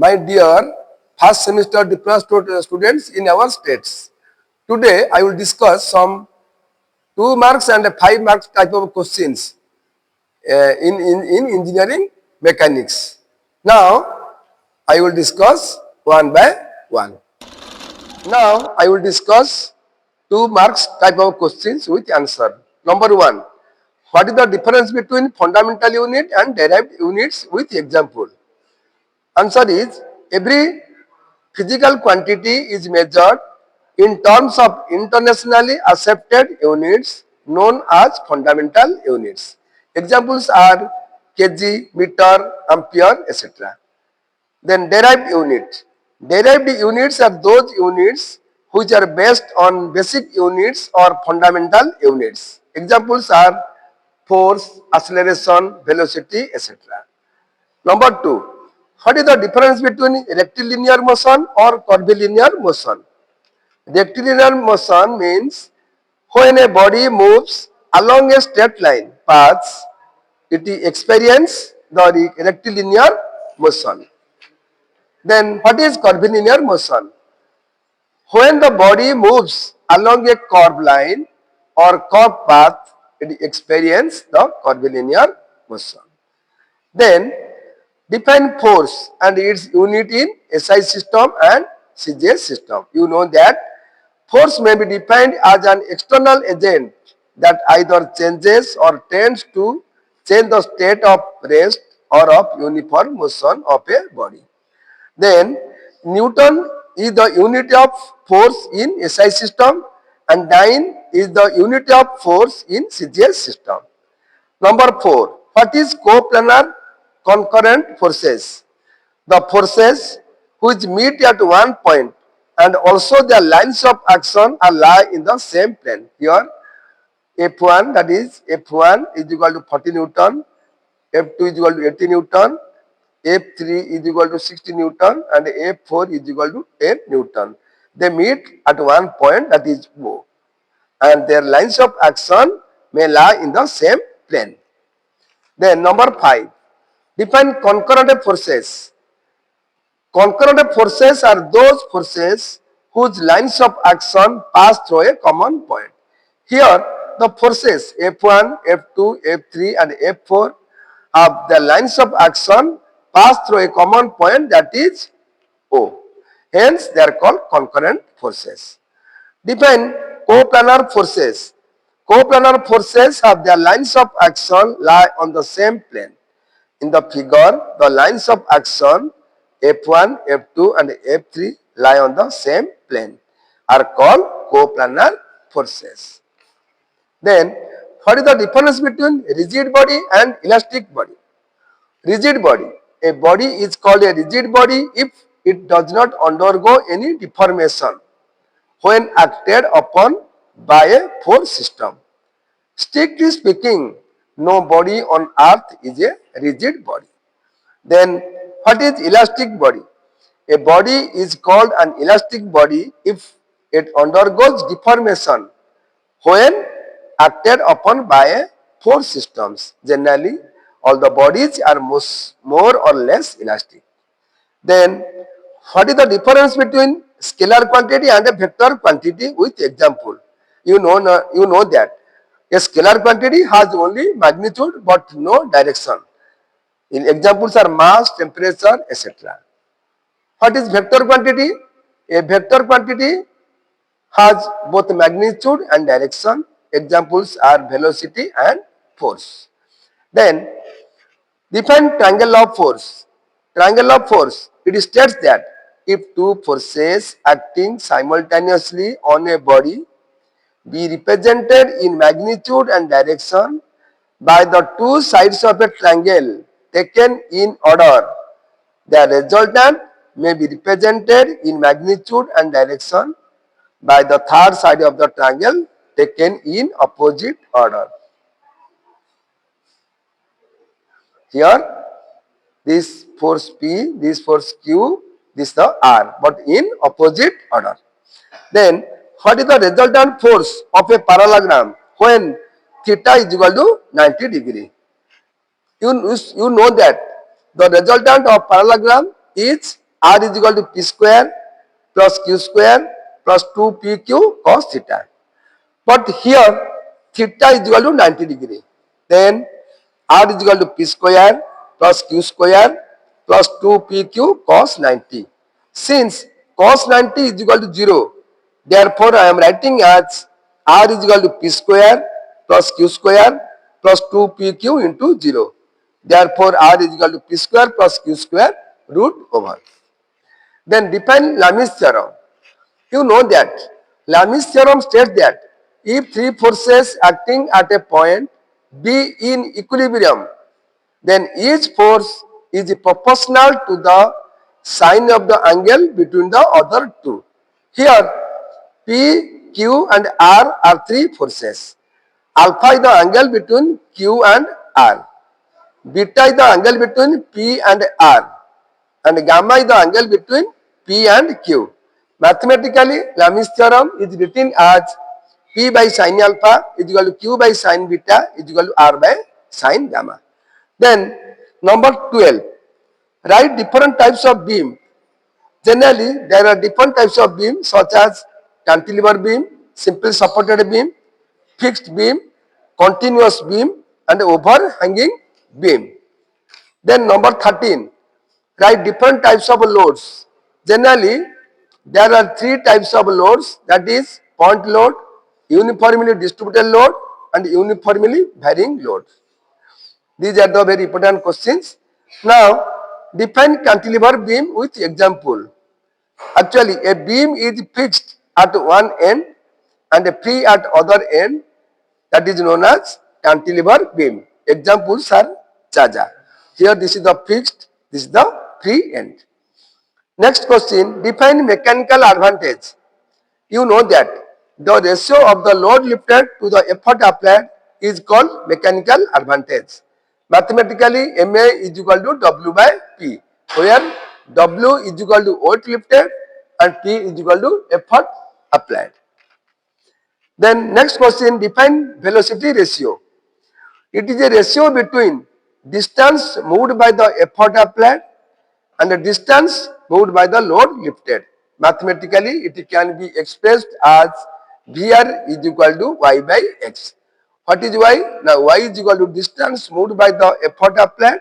My dear first semester diploma students in our states. Today I will discuss some 2 marks and 5 marks type of questions in engineering mechanics. Now I will discuss one by one. Now I will discuss 2 marks type of questions with answer. Number 1. What is the difference between fundamental unit and derived units with example? Answer is every physical quantity is measured in terms of internationally accepted units known as fundamental units. Examples are kg, meter, ampere, etc. Then derived unit. Derived units are those units which are based on basic units or fundamental units. Examples are force, acceleration, velocity, etc. Number 2. What is the difference between rectilinear motion or curvilinear motion? Rectilinear motion means when a body moves along a straight line path, it experiences the rectilinear motion. Then what is curvilinear motion? When the body moves along a curved line or curved path, it experiences the curvilinear motion. Then define force and its unit in SI system and CGS system. You know that force may be defined as an external agent that either changes or tends to change the state of rest or of uniform motion of a body. Then Newton is the unit of force in SI system and dyne is the unit of force in CGS system. Number 4. What is coplanar concurrent forces? The forces which meet at one point and also their lines of action are lie in the same plane. Here F1, that is F1 is equal to 40 Newton, F2 is equal to 80 Newton, F3 is equal to 60 Newton and F4 is equal to 10 Newton. They meet at one point, that is O, and their lines of action may lie in the same plane. Then number 5. Define concurrent forces. Concurrent forces are those forces whose lines of action pass through a common point. Here the forces F1, F2, F3 and F4 have the lines of action pass through a common point, that is O. Hence they are called concurrent forces. Define coplanar forces. Coplanar forces have their lines of action lie on the same plane. In the figure, the lines of action F1, F2 and F3 lie on the same plane, are called coplanar forces. Then, what is the difference between rigid body and elastic body? Rigid body. A body is called a rigid body if it does not undergo any deformation when acted upon by a force system. Strictly speaking, no body on earth is a rigid body. Then what is elastic body? A body is called an elastic body if it undergoes deformation when acted upon by a force systems. Generally, all the bodies are more or less elastic. Then what is the difference between scalar quantity and a vector quantity with example? You know that a scalar quantity has only magnitude but no direction. In examples are mass, temperature, etc. What is vector quantity? A vector quantity has both magnitude and direction. Examples are velocity and force. Then define triangle of force. Triangle of force, it states that if two forces acting simultaneously on a body be represented in magnitude and direction by the two sides of a triangle taken in order, the resultant may be represented in magnitude and direction by the third side of the triangle taken in opposite order. Here this force P, this force Q, this the R, but in opposite order. Then what is the resultant force of a parallelogram when theta is equal to 90 degree? You know that the resultant of parallelogram is R is equal to P square plus Q square plus 2PQ cos theta. But here theta is equal to 90 degree. Then R is equal to P square plus Q square plus 2PQ cos 90. Since cos 90 is equal to 0, therefore I am writing as R is equal to P square plus Q square plus 2PQ into 0. Therefore R is equal to P square plus Q square root over. Then define Lami's theorem. You know that Lami's theorem states that if three forces acting at a point be in equilibrium, then each force is proportional to the sine of the angle between the other two. Here, P, Q and R are three forces. Alpha is the angle between Q and R. Beta is the angle between P and R. And gamma is the angle between P and Q. Mathematically, Lami's theorem is written as P by sin alpha is equal to Q by sin beta is equal to R by sin gamma. Then number 12, write different types of beam. Generally, there are different types of beam such as cantilever beam, simple supported beam, fixed beam, continuous beam and overhanging beam. Then number 13, write different types of loads. Generally, there are three types of loads, that is point load, uniformly distributed load and uniformly varying load. These are the very important questions. Now, define cantilever beam with example. Actually, a beam is fixed at one end and free at other end, that is known as cantilever beam. Examples are Chaja. Here this is the fixed, this is the free end. Next question, define mechanical advantage. You know that the ratio of the load lifted to the effort applied is called mechanical advantage. Mathematically, MA is equal to W by P, where W is equal to weight lifted and P is equal to effort applied. Then next question, define velocity ratio. It is a ratio between distance moved by the effort applied and the distance moved by the load lifted. Mathematically, it can be expressed as VR is equal to Y by X. What is Y? Now, Y is equal to distance moved by the effort applied.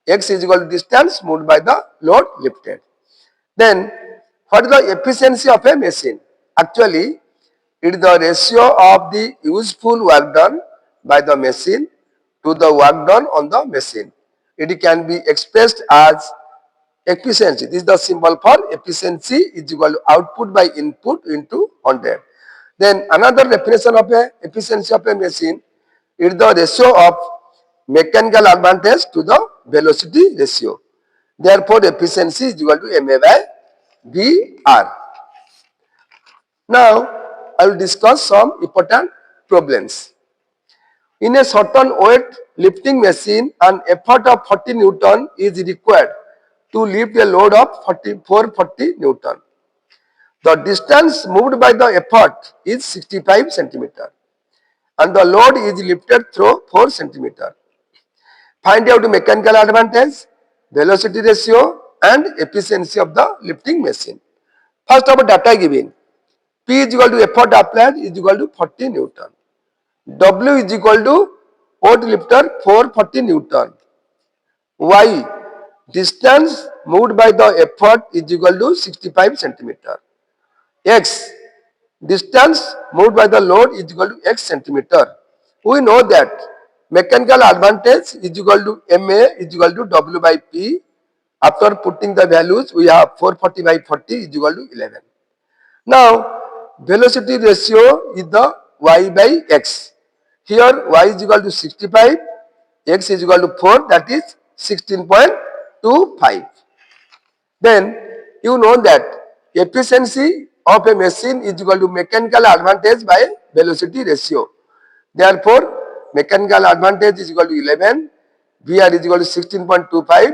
X is equal to distance moved by the load lifted. Then, what is the efficiency of a machine? Actually, it is the ratio of the useful work done by the machine to the work done on the machine. It can be expressed as efficiency. This is the symbol for efficiency is equal to output by input into 100. Then another definition of a efficiency of a machine is the ratio of mechanical advantage to the velocity ratio. Therefore, efficiency is equal to MA by VR. Now, I will discuss some important problems. In a certain weight lifting machine, an effort of 40 Newton is required to lift a load of 440 Newton. The distance moved by the effort is 65 centimeter and the load is lifted through 4 centimeter. Find out the mechanical advantage, velocity ratio and efficiency of the lifting machine. First of all, data given. P is equal to effort applied is equal to 40 Newton. W is equal to weight lifter 440 Newton. Y, distance moved by the effort is equal to 65 centimeter. X, distance moved by the load is equal to X centimeter. We know that mechanical advantage is equal to MA is equal to W by P. After putting the values, we have 440 by 40 is equal to 11. Now, velocity ratio is the Y by X. Here, Y is equal to 65, X is equal to 4, that is 16.25. Then, you know that efficiency of a machine is equal to mechanical advantage by velocity ratio. Therefore, mechanical advantage is equal to 11, VR is equal to 16.25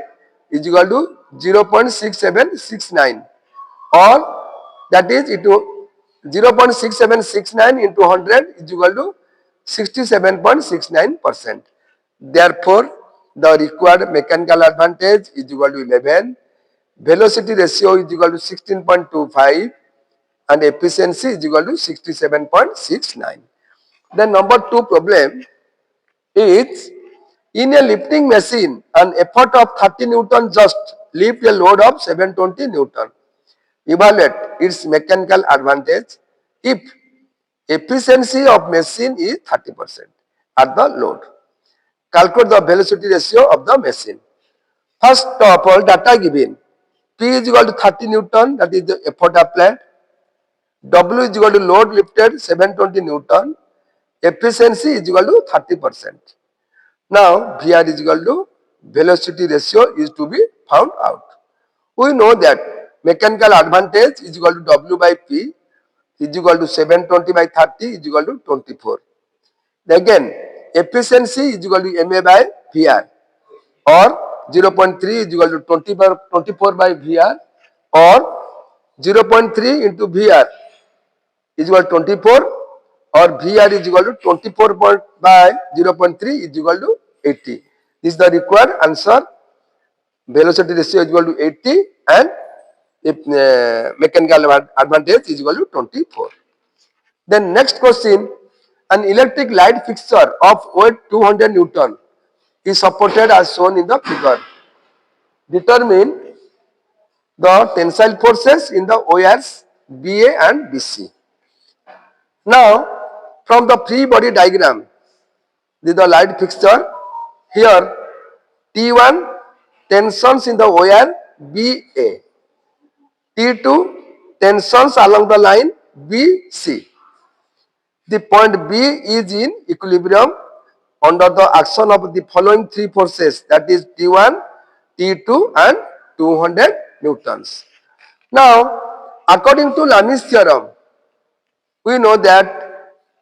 is equal to 0.6769, or that is 0.6769 into 100 is equal to 67.69%. Therefore, the required mechanical advantage is equal to 11, velocity ratio is equal to 16.25 and efficiency is equal to 67.69. Then number 2 problem is, in a lifting machine, an effort of 30 Newton just lift a load of 720 Newton. Evaluate its mechanical advantage if efficiency of machine is 30% at the load. Calculate the velocity ratio of the machine. First of all, data given. P is equal to 30 Newton, that is the effort applied. W is equal to load lifted 720 Newton. Efficiency is equal to 30%. Now, VR is equal to velocity ratio is to be found out. We know that mechanical advantage is equal to W by P is equal to 720 by 30 is equal to 24. Again, efficiency is equal to MA by VR, or 0.3 is equal to 24 by VR, or 0.3 into VR is equal to 24, or VR is equal to 24 by 0.3 is equal to 80. This is the required answer. Velocity ratio is equal to 80 and if mechanical advantage is equal to 24. Then next question, an electric light fixture of weight 200 Newton is supported as shown in the figure. Determine the tensile forces in the wires BA and BC. Now, from the free body diagram, this is the light fixture. Here, T1 tensions in the wire BA, T2 tensions along the line BC. The point B is in equilibrium under the action of the following three forces, that is T1, T2 and 200 Newtons. Now, according to Lami's theorem, we know that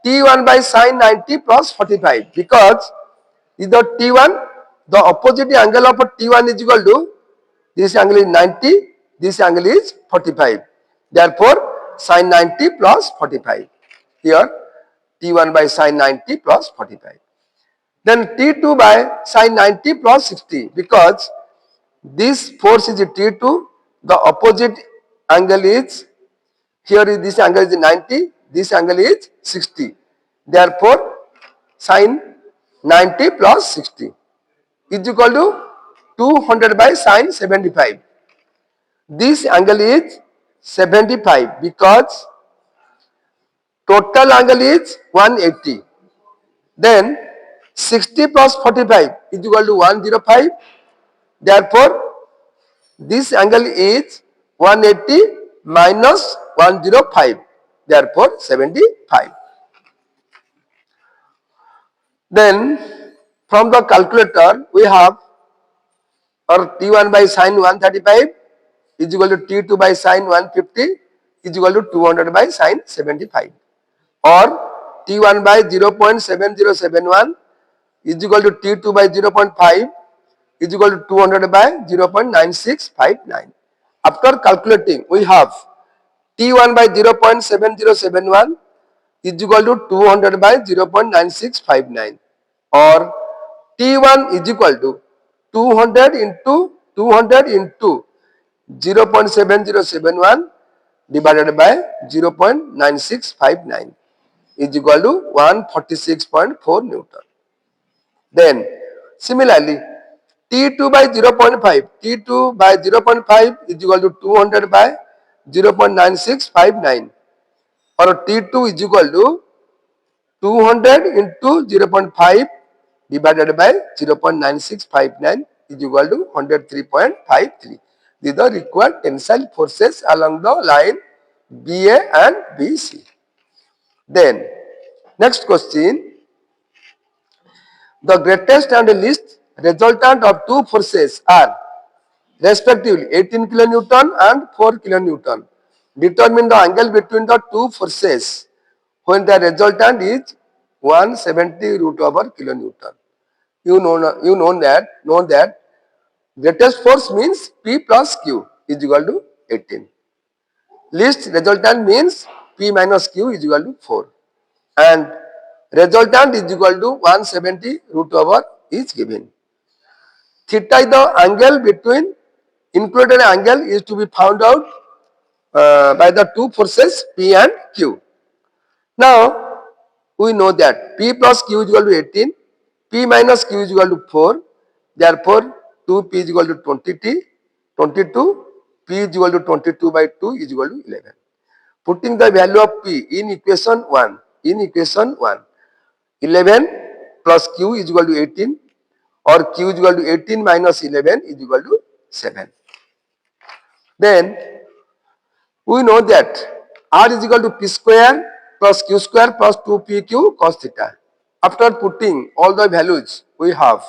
T1 by sine 90 plus 45, because is the T1, the opposite angle of T1 is equal to, this angle is 90, this angle is 45. Therefore, sine 90 plus 45. Here, T1 by sine 90 plus 45. Then T2 by sine 90 plus 60, because this force is T2, the opposite angle is, here is this angle is 90, this angle is 60. Therefore, sine 90 plus 60 is equal to 200 by sine 75. This angle is 75 because total angle is 180. Then 60 plus 45 is equal to 105. Therefore, this angle is 180 minus 105. Therefore, 75. Then, from the calculator, we have or T1 by sine 135 is equal to T2 by sine 150 is equal to 200 by sine 75. Or T1 by 0.7071 is equal to T2 by 0.5 is equal to 200 by 0.9659. After calculating, we have T1 by 0.7071 is equal to 200 by 0.9659, or T1 is equal to 200 into 0.7071 divided by 0.9659 is equal to 146.4 Newton. Then similarly, T2 by 0.5 is equal to 200 by 0.9659, or T2 is equal to 200 into 0.5 divided by 0.9659 is equal to 103.53. These are the required tensile forces along the line BA and BC. Then, next question, the greatest and least resultant of two forces are respectively 18 kilonewton and 4 kilonewton. Determine the angle between the two forces when the resultant is 170 root over kilonewton. You know that greatest force means P plus Q is equal to 18. Least resultant means P minus Q is equal to 4. And resultant is equal to 170 root over is given. Theta is the angle between included angle is to be found out by the two forces P and Q. Now, we know that P plus Q is equal to 18, P minus Q is equal to 4, therefore 2P is equal to 22, P is equal to 22 by 2 is equal to 11. Putting the value of P in equation 1, 11 plus Q is equal to 18, or Q is equal to 18 minus 11 is equal to 7. Then we know that R is equal to P square plus Q square plus 2PQ cos theta. After putting all the values, we have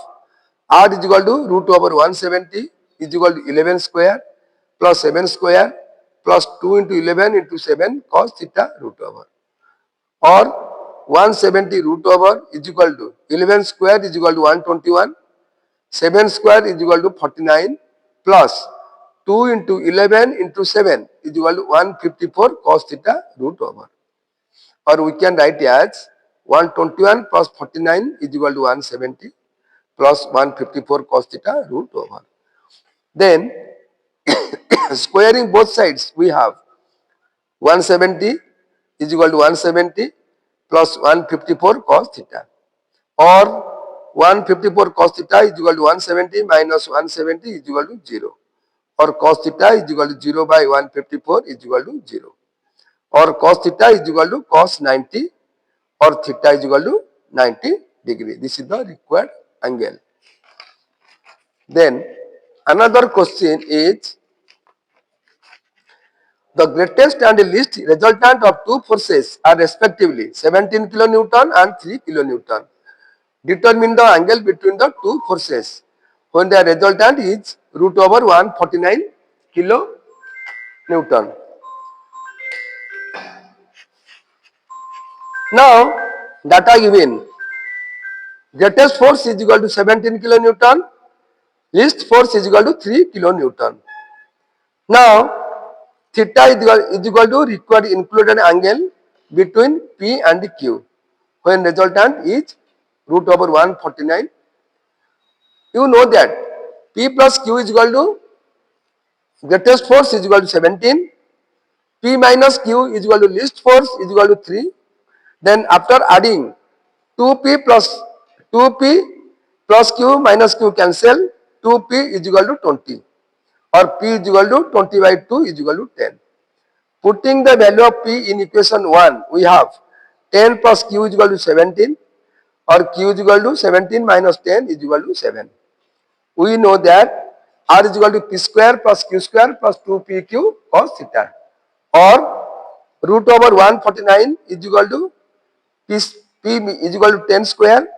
R is equal to root over 170 is equal to 11 square plus 7 square plus 2 into 11 into 7 cos theta root over, or 170 root over is equal to 11 square is equal to 121, 7 square is equal to 49 plus 2 into 11 into 7 is equal to 154 cos theta root over, or we can write as 121 plus 49 is equal to 170 plus 154 cos theta root over. Then squaring both sides, we have 170 is equal to 170 plus 154 cos theta, or 154 cos theta is equal to 170 minus 170 is equal to 0, or cos theta is equal to 0 by 154 is equal to 0, or cos theta is equal to cos 90, or theta is equal to 90 degree. This is the required angle. Then another question is, the greatest and least resultant of two forces are respectively 17 kilonewton and 3 kilonewton. Determine the angle between the two forces when the resultant is root over 149 kilonewton. Now, data given. Greatest force is equal to 17 kilonewton, least force is equal to 3 kilonewton. Now, theta is equal to required included angle between P and Q when resultant is root over 149. You know that P plus Q is equal to greatest force is equal to 17, P minus Q is equal to least force is equal to 3. Then after adding 2P plus Q minus Q cancel, 2P is equal to 20, or P is equal to 20 by 2 is equal to 10. Putting the value of P in equation 1, we have 10 plus Q is equal to 17, or Q is equal to 17 minus 10 is equal to 7. We know that R is equal to P square plus Q square plus 2PQ cos theta, or root over 149 is equal to P is equal to 10 square,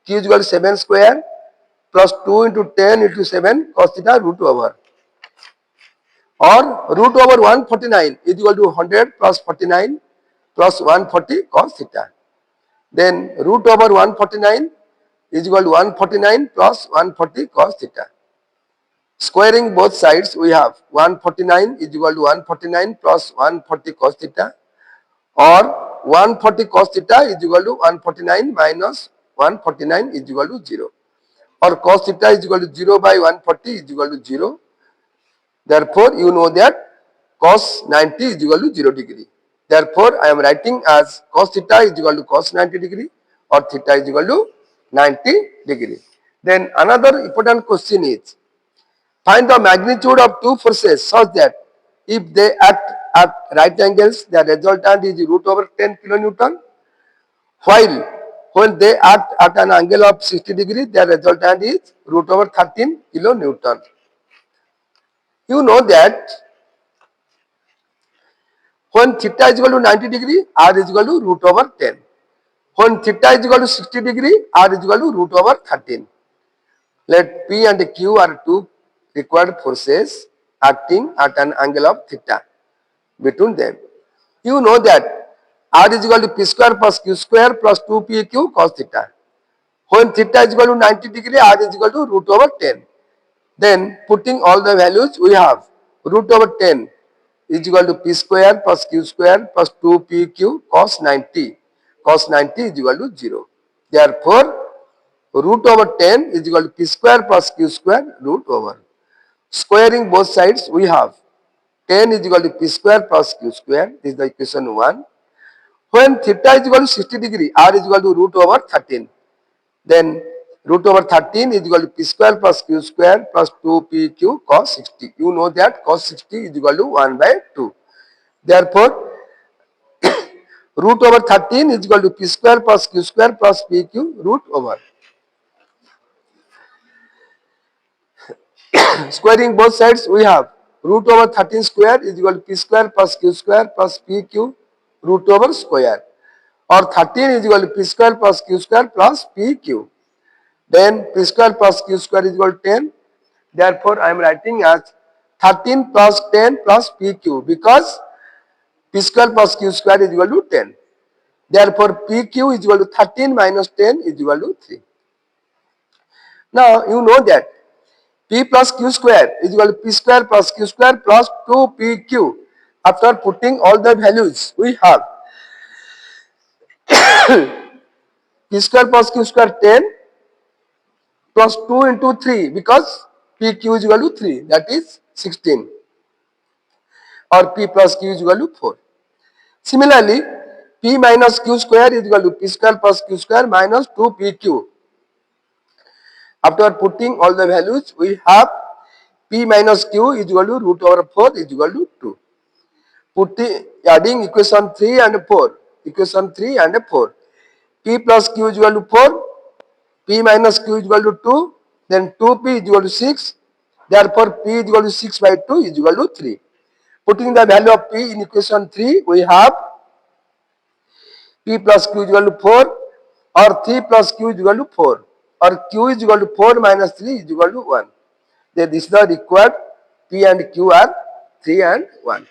Q is equal to 7 square plus 2 into 10 into 7 cos theta root over, or root over 149 is equal to 100 plus 49 plus 140 cos theta. Then root over 149 is equal to 149 plus 140 cos theta. Squaring both sides, we have 149 is equal to 149 plus 140 cos theta, or 140 cos theta is equal to 149 minus 149 is equal to 0, or cos theta is equal to 0 by 140 is equal to 0. Therefore, you know that cos 90 is equal to 0 degree. Therefore, I am writing as cos theta is equal to cos 90 degree, or theta is equal to 90 degree. Then another important question is, find the magnitude of two forces such that if they act at right angles, the resultant is root over 10 kilonewton, while when they act at an angle of 60 degree, the resultant is root over 13 kilonewton. You know that when theta is equal to 90 degree, R is equal to root over 10. When theta is equal to 60 degree, R is equal to root over 13. Let P and Q are two required forces acting at an angle of theta between them. You know that R is equal to P square plus Q square plus 2PQ cos theta. When theta is equal to 90 degree, R is equal to root over 10. Then putting all the values, we have root over 10 is equal to P square plus Q square plus 2PQ cos 90. Cos 90 is equal to 0. Therefore, root over 10 is equal to P square plus Q square root over. Squaring both sides, we have 10 is equal to p square plus q square. This is the equation 1. When theta is equal to 60 degree, r is equal to root over 13. Then root over 13 is equal to p square plus q square plus 2pq cos 60. You know that cos 60 is equal to 1 by 2. Therefore, root over 13 is equal to p square plus q square plus pq root over. Squaring both sides, we have root over 13 square is equal to p square plus q square plus pq root over square, or 13 is equal to p square plus q square plus pq. Then p square plus q square is equal to 10. Therefore, I am writing as 13 plus 10 plus pq, because p square plus q square is equal to 10. Therefore, pq is equal to 13 minus 10 is equal to 3. Now, you know that p plus q square is equal to p square plus q square plus 2pq. After putting all the values, we have p square plus q square 10 plus 2 into 3, because pq is equal to 3, that is 16, or p plus q is equal to 4. Similarly, p minus q square is equal to p square plus q square minus 2pq. After putting all the values, we have p minus q is equal to root over 4 is equal to 2. Adding equation 3 and 4, equation 3 and 4, p plus q is equal to 4, p minus q is equal to 2, then 2p is equal to 6, therefore p is equal to 6 by 2 is equal to 3. Putting the value of p in equation 3, we have p plus q is equal to 4, or 3 plus q is equal to 4, or q is equal to 4 minus 3 is equal to 1. Then this is the required p and q are 3 and 1.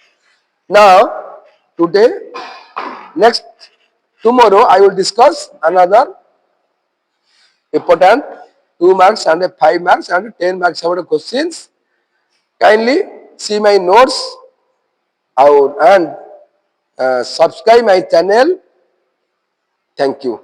Now, today, tomorrow I will discuss another important 2 marks and 5 marks and 10 marks about questions. Kindly see my notes and subscribe my channel. Thank you.